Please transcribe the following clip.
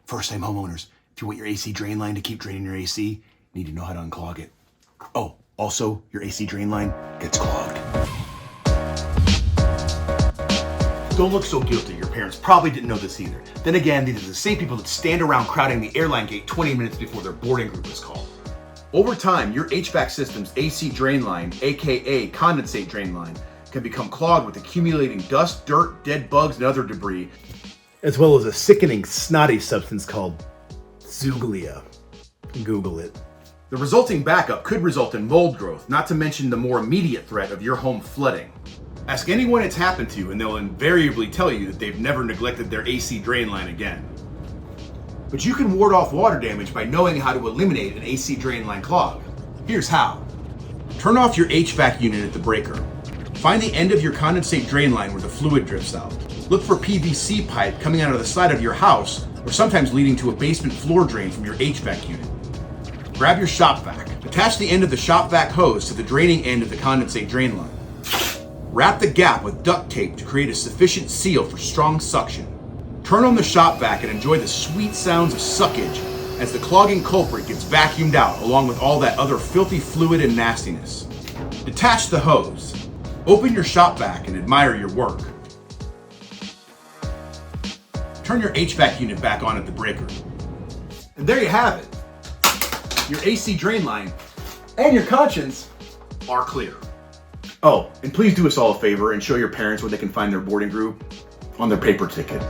First-time homeowners, if you want your AC drain line to keep draining your AC, you need to know how to unclog it. Oh, also, your AC drain line gets clogged. Don't look so guilty. Your parents probably didn't know this either. Then again, these are the same people that stand around crowding the airline gate 20 minutes before their boarding group is called. Over time, your HVAC system's AC drain line, aka condensate drain line, can become clogged with accumulating dust, dirt, dead bugs, and other debris, as well as a sickening, snotty substance called zooglea. Google it. The resulting backup could result in mold growth, not to mention the more immediate threat of your home flooding. Ask anyone it's happened to, and they'll invariably tell you that they've never neglected their AC drain line again. But you can ward off water damage by knowing how to eliminate an AC drain line clog. Here's how. Turn off your HVAC unit at the breaker. Find the end of your condensate drain line where the fluid drifts out. Look for PVC pipe coming out of the side of your house, or sometimes leading to a basement floor drain from your HVAC unit. Grab your Shop-Vac. Attach the end of the Shop-Vac hose to the draining end of the condensate drain line. Wrap the gap with duct tape to create a sufficient seal for strong suction. Turn on the Shop-Vac and enjoy the sweet sounds of suckage as the clogging culprit gets vacuumed out along with all that other filthy fluid and nastiness. Detach the hose. Open your Shop-Vac and admire your work. Turn your HVAC unit back on at the breaker. And there you have it. Your AC drain line and your conscience are clear. Oh, and please do us all a favor and show your parents where they can find their boarding group on their paper ticket.